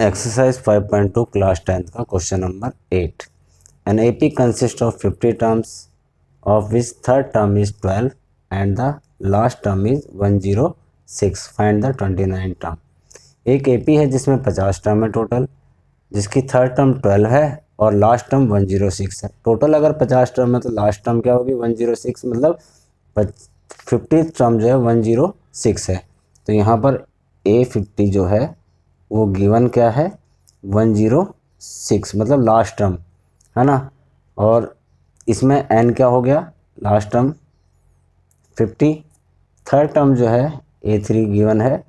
Exercise 5.2 class 10th का question number 8. An AP consists of 50 terms of which third term is 12 and the last term is 106. Find the 29 term. एक AP है जिसमें 50 term है total, जिसकी third term 12 है और last term 106 है। Total अगर 50 टर्म है तो लास्ट टर्म क्या होगी 106, मतलब 50 टर्म जो है 106 है। तो यहाँ पर A50 जो है वो गिवन क्या है 106, मतलब लास्ट टर्म है ना। और इसमें n क्या हो गया लास्ट टर्म 50, थर्ड टर्म जो है A3 गिवन है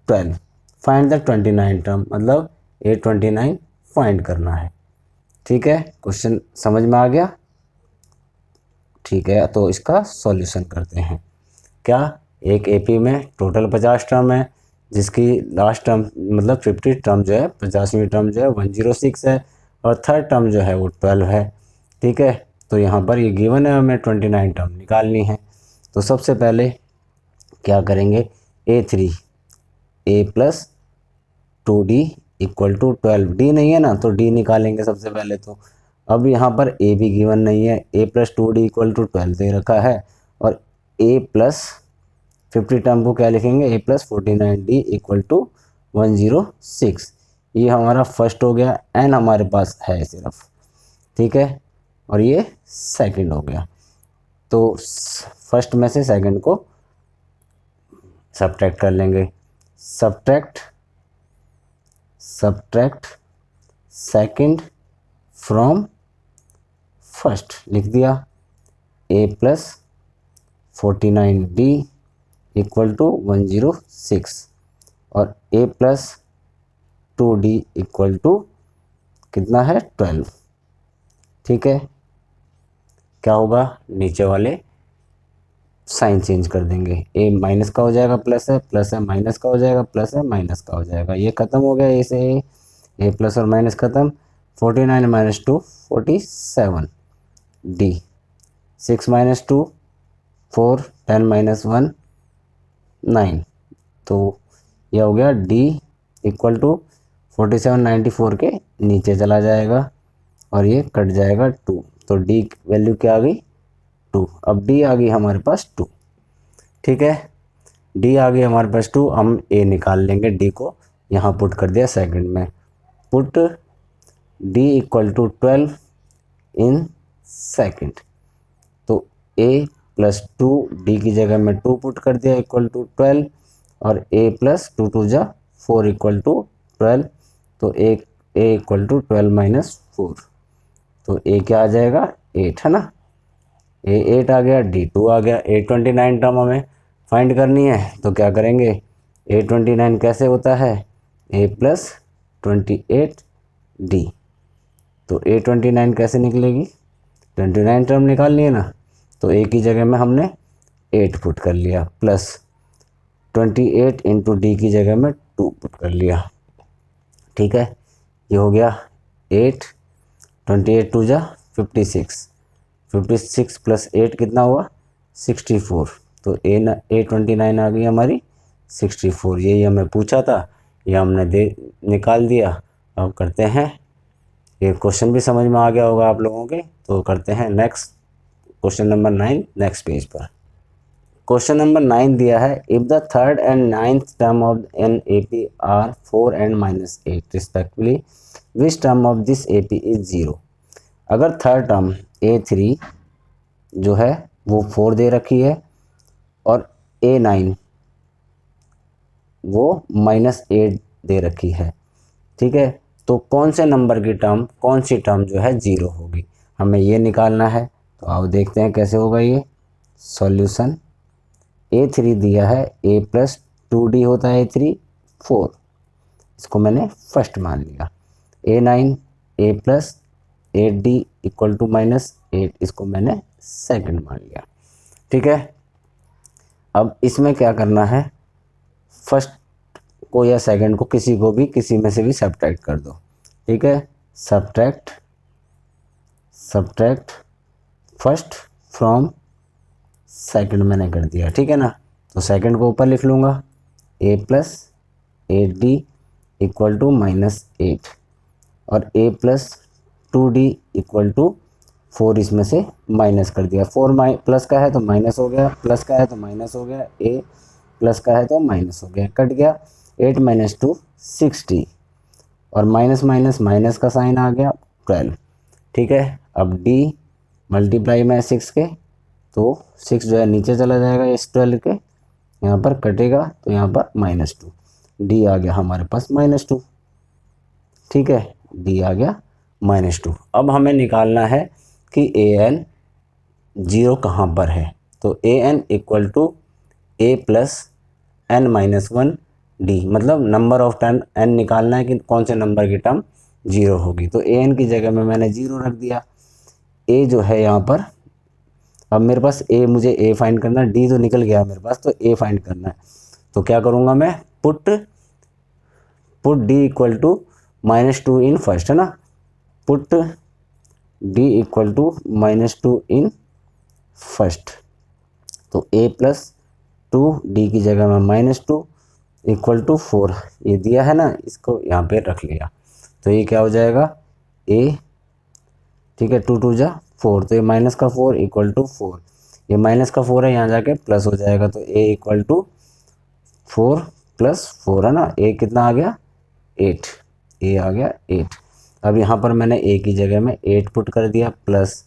12। फाइंड द 29 टर्म, मतलब A29 फाइंड करना है। ठीक है, क्वेश्चन समझ में आ गया। ठीक है, तो इसका सॉल्यूशन करते हैं। क्या, एक AP में टोटल 50 टर्म है जिसकी लास्ट टर्म मतलब 50 टर्म जो है 50वीं टर्म जो है 106 है और थर्ड टर्म जो है वो 12 है। ठीक है, तो यहाँ पर ये गिवन है, हमें 29 टर्म निकालनी है। तो सबसे पहले क्या करेंगे, A3 A plus 2D equal to 12, D नहीं है ना तो D निकालेंगे सबसे पहले। तो अब यहाँ पर A भी गिवन नहीं है, A plus 2D equal to 12 दे रखा है और A प्लस 50 टर्म को क्या लिखेंगे A plus 49D equal to 106। ये हमारा फर्स्ट हो गया, N हमारे पास है सिर्फ। ठीक है, और ये सेकंड हो गया। तो फर्स्ट में से सेकंड को सब्ट्रैक्ट कर लेंगे। सब्ट्रैक्ट सेकंड फ्रॉम फर्स्ट लिख दिया, A plus 49D equal to 106 और A plus 2D equal to कितना है 12। ठीक है, क्या होगा, नीचे वाले साइन चेंज कर देंगे, A माइनस का हो जाएगा प्लस है माइनस का हो जाएगा प्लस है माइनस का हो जाएगा। ये खत्म हो गया A से A प्लस और माइनस खत्म। 49 माइनस 2 47, D 6 माइनस 2 4, 10 माइनस 1 9। तो यह हो गया D इक्वल टू 47 94 के नीचे चला जाएगा और ये कट जाएगा 2। तो D वैल्यू क्या आ गई 2। अब D आ गई हमारे पास 2। ठीक है, D आ गई हमारे पास 2। हम A निकाल लेंगे, D को यहाँ पुट कर दिया सेकंड में। Put D equal to 12 in second. तो A प्लस 2 D की जगह में 2 पुट कर दिया इक्वल टू 12 और A प्लस 2 2 जा 4 इक्वल टू 12। तो A इक्वल टू 12 माइनस 4। तो A क्या आ जाएगा 8 है ना। A 8 आ गया, D 2 आ गया। A29 टर्म हमें फाइंड करनी है तो क्या करेंगे, A29 कैसे होता है A प्लस 28D। तो A29 कैसे निकलेगी, 29 टर्म निकालनी है ना। तो A की जगह में हमने 8 पुट कर लिया प्लस 28 इंटू D की जगह में 2 पुट कर लिया। ठीक है, ये हो गया 8, 28 2 जा 56 प्लस 8 कितना हुआ 64। तो A29 आ गई हमारी 64। यही हमें पूछा था, ये हमने निकाल दिया। अब करते हैं, ये क्वेश्चन भी समझ में आ गया होगा आप लोगों के। तो करते हैं next question number 9 next page पर। क्वेश्चन नंबर 9 दिया है, if the third and ninth term of an AP are 4 and -8 respectively which term of this AP is 0। अगर थर्ड टर्म A3 जो है वो 4 दे रखी है और A9 वो -8 दे रखी है। ठीक है, तो कौन से नंबर की टर्म, कौन सी टर्म जो है 0 होगी, हमें ये निकालना है। तो आओ देखते हैं कैसे होगा ये सॉल्यूशन। A3 दिया है A प्लस 2D होता है A3 4, इसको मैंने फर्स्ट मान लिया। A9 A plus 8D equal to -8, इसको मैंने सेकंड मान लिया। ठीक है, अब इसमें क्या करना है, फर्स्ट को या सेकंड को किसी में से भी सब्ट्रैक्ट कर दो। ठीक है, सब्ट्रैक्ट फर्स्ट फ्रॉम सेकंड मैंने कर दिया। ठीक है ना, तो सेकंड को ऊपर लिख लूँगा A plus 8D equal to -8 और a plus 2d equal to 4 इसमें से माइनस कर दिया। 4 प्लस का है तो माइनस हो गया, प्लस का है तो माइनस हो गया, a प्लस का है तो माइनस हो गया, कट गया। 8 माइनस 2 60 और माइनस माइनस माइनस का साइन आ गया 12। ठीक है, अब d मल्टीप्लाई में 6 के तो 6 जो है नीचे चला जाएगा इस 12 के, यहाँ पर कटेगा तो यहाँ पर -2, d आ गया हमारे पास -2। ठीक है, d आ गया -2। अब हमें निकालना है कि an 0 कहाँ पर है, तो an equal to a plus n-1 d, मतलब नंबर ऑफ टाइम n निकालना है कि कौन से नंबर की टर्म 0 होगी। तो an की जगह में मैंने 0 रख दिया। a जो है यहाँ पर, अब मेरे पास मुझे a फाइंड करना है, d तो निकल गया मेरे पास, तो a फाइंड करना है। तो क्या करूँगा मैं, put d equal to -2 in first, है ना, put d equal to -2 in first. तो a प्लस 2 d की जगह में -2 इक्वल टू 4, ये दिया है ना, इसको यहाँ पे रख लिया। तो ये क्या हो जाएगा a, ठीक है, 2 2 जा 4, तो ये माइनस का 4 इक्वल टू 4, ये माइनस का 4 है, यहाँ जाके प्लस हो जाएगा। तो a इक्वल टू 4 प्लस 4, है ना, a कितना आ गया 8, a आ गया 8। अब यहाँ पर मैंने a की जगह में 8 पुट कर दिया प्लस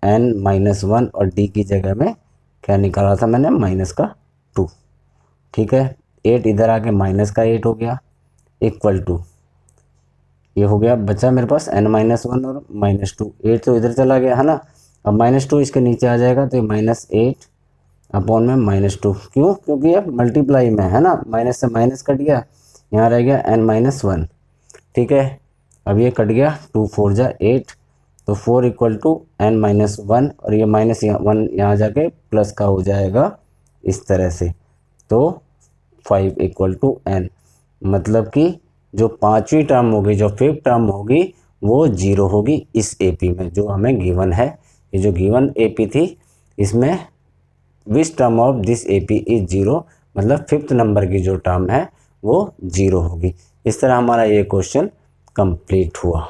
n-1 और d की जगह में क्या निकाला था मैंने, -2। ठीक है, 8 इधर आके माइनस का 8 हो गया इक्वल टू, ये हो गया, बचा मेरे पास n-1 और -2, 8 तो इधर चला गया, है ना। अब -2 इसके नीचे आ जाएगा तो ये -8 अपॉन में -2, क्यों, क्योंकि ये मल्टीप्लाई में है ना, माइनस से माइनस कट गया, यहाँ रह गया n-1। ठीक है, अब ये कट गया, 2 4 जा 8, तो 4 इक्वल टू n-1 और ये -1 यहाँ जाके प्लस का हो जाएगा इस तरह से, तो 5 इक्वल टू n, मतलब कि जो पांचवी टर्म होगी, जो फिफ्थ टर्म होगी वो 0 होगी इस AP में जो हमें गिवन है। ये जो गिवन AP थी इसमें विच term of this AP is 0, मतलब फिफ्थ नंबर की जो टर्म है वो 0 होगी। इस तरह हमारा ये क्वेश्चन कंप्लीट हुआ।